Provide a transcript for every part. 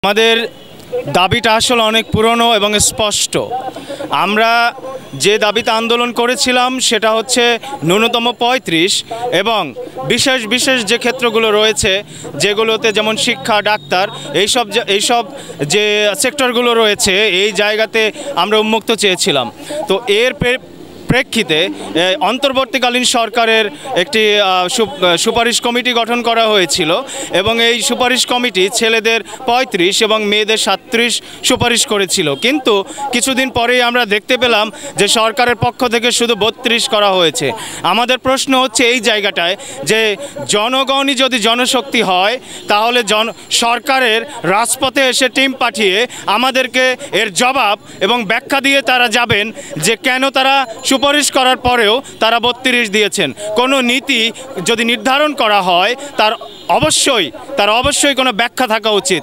আমাদের দাবিটা আসলে অনেক পুরনো এবং স্পষ্ট। আমরা যে দাবিতে আন্দোলন করেছিলাম সেটা হচ্ছে ন্যূনতম ৩৫ এবং বিশেষ বিশেষ যে ক্ষেত্রগুলো রয়েছে যেগুলোতে যেমন শিক্ষা, ডাক্তার, এইসব যে সেক্টরগুলো রয়েছে এই জায়গাতে আমরা উন্মুক্ত চেয়েছিলাম। তো এর প্রেক্ষিতে অন্তর্বর্তীকালীন সরকারের একটি সুপারিশ কমিটি গঠন করা হয়েছিল এবং এই সুপারিশ কমিটি ছেলেদের ৩৫ এবং মেয়েদের ৩৭ সুপারিশ করেছিল, কিন্তু কিছুদিন পরেই আমরা দেখতে পেলাম যে সরকারের পক্ষ থেকে শুধু ৩২ করা হয়েছে। আমাদের প্রশ্ন হচ্ছে এই জায়গাটায় যে জনগণই যদি জনশক্তি হয় তাহলে সরকারের রাজপথে এসে টিম পাঠিয়ে আমাদেরকে এর জবাব এবং ব্যাখ্যা দিয়ে তারা যাবেন যে কেন তারা সুপারিশ করার পরেও তারা ৩২ দিয়েছেন। কোনো নীতি যদি নির্ধারণ করা হয় তার অবশ্যই কোনো ব্যাখ্যা থাকা উচিত।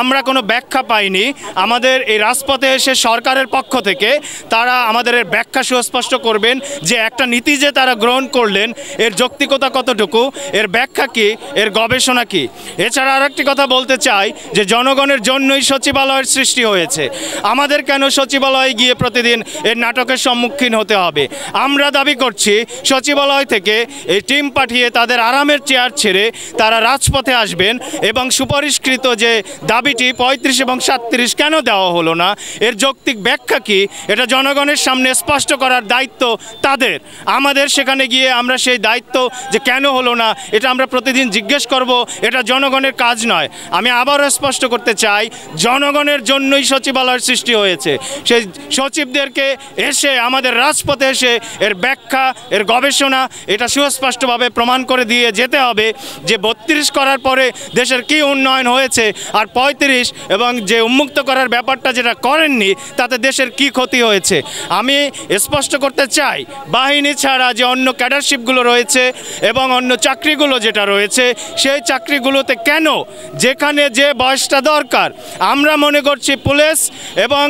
আমরা কোনো ব্যাখ্যা পাইনি। আমাদের এই রাজপথে এসে সরকারের পক্ষ থেকে তারা আমাদের এর ব্যাখ্যা সুস্পষ্ট করবেন যে একটা নীতি যে তারা গ্রহণ করলেন এর যৌক্তিকতা কতটুকু, এর ব্যাখ্যা কী, এর গবেষণা কী। এছাড়া আরেকটি কথা বলতে চাই যে জনগণের জন্যই সচিবালয়ের সৃষ্টি হয়েছে। আমাদের কেন সচিবালয়ে গিয়ে প্রতিদিন এর নাটকের সম্মুখীন হতে হবে? আমরা দাবি করছি সচিবালয় থেকে এই টিম পাঠিয়ে তাদের আরামের চেয়ার ছেড়ে তারা রাজপথে আসবেন এবং সুপারিশকৃত যে দাবিটি ৩৫ এবং ৩৭ কেন দেওয়া হলো না এর যৌক্তিক ব্যাখ্যা কি এটা জনগণের সামনে স্পষ্ট করার দায়িত্ব তাদের। আমাদের সেখানে গিয়ে আমরা সেই দায়িত্ব যে কেন হলো না এটা আমরা প্রতিদিন জিজ্ঞেস করব, এটা জনগণের কাজ নয়। আমি আবারও স্পষ্ট করতে চাই জনগণের জন্যই সচিবালয়ের সৃষ্টি হয়েছে। সেই সচিবদেরকে এসে আমাদের রাজপথে এসে এর ব্যাখ্যা, এর গবেষণা এটা সুস্পষ্টভাবে প্রমাণ করে দিয়ে যেতে হবে যে ৩২ করার পরে দেশের কি উন্নয়ন হয়েছে আর ৩৫ এবং যে উন্মুক্ত করার ব্যাপারটা যেটা করেননি তাতে দেশের কি ক্ষতি হয়েছে। আমি স্পষ্ট করতে চাই বাহিনী ছাড়া যে অন্য ক্যাডারশিপগুলো রয়েছে এবং অন্য চাকরিগুলো যেটা রয়েছে সেই চাকরিগুলোতে কেন যেখানে যে বয়সটা দরকার, আমরা মনে করছি পুলিশ এবং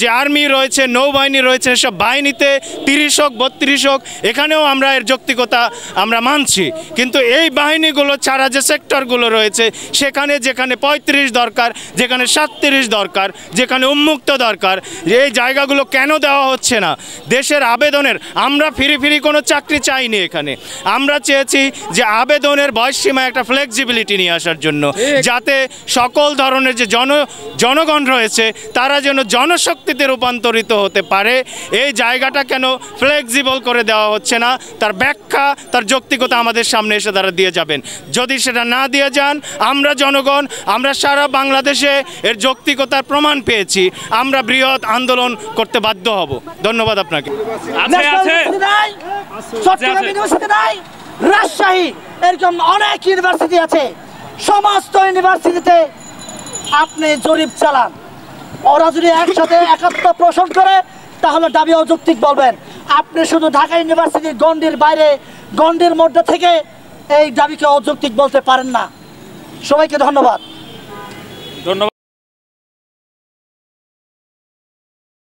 যে আর্মি রয়েছে, নৌবাহিনী রয়েছে, সব বাহিনীতে ৩০ হোক ৩২ হোক এখানেও আমরা এর যৌক্তিকতা আমরা মানছি, কিন্তু এই বাহিনীগুলো ছাড়া যে সেক্টরগুলো রয়েছে সেখানে যেখানে ৩৫ দরকার, যেখানে ৩৭ দরকার, যেখানে উন্মুক্ত দরকার, এই জায়গাগুলো কেন দেওয়া হচ্ছে না? দেশের আবেদনের আমরা ফিরি কোনো চাকরি চাইনি। এখানে আমরা চেয়েছি যে আবেদনের বয়সসীমা একটা ফ্লেক্সিবিলিটি নিয়ে আসার জন্য, যাতে সকল ধরনের যে জনগণ রয়েছে তারা যেন জনশক্তিতে রূপান্তরিত হতে পারে। এই জায়গাটা কেন ফ্লেক্সিবল করে দেওয়া হচ্ছে না তার ব্যাখ্যা, তার যৌক্তিকতা আমাদের সামনে এসে তারা দিয়ে যাবেন। যদি সেটা না দিয়ে যান আমরা জনগণ, আমরা সারা বাংলাদেশে এর যৌক্তিকতার প্রমাণ পেয়েছি, আমরা বৃহৎ আন্দোলন করতে বাধ্য হব। ধন্যবাদ আপনাকে। রাজশাহী এরকম অনেক ইউনিভার্সিটি আছে, সমস্ত ইউনিভার্সিটিতে আপনি জরিপ চালান, ওরা যদি একসাথে একাত্ম পোষণ করে তাহলে দাবি অযৌক্তিক বলবেন। আপনি শুধু ঢাকা ইউনিভার্সিটির গণ্ডির বাইরে, গণ্ডির মধ্যে থেকে এই দাবিকে অযৌক্তিক বলতে পারেন না। সবাইকে ধন্যবাদ।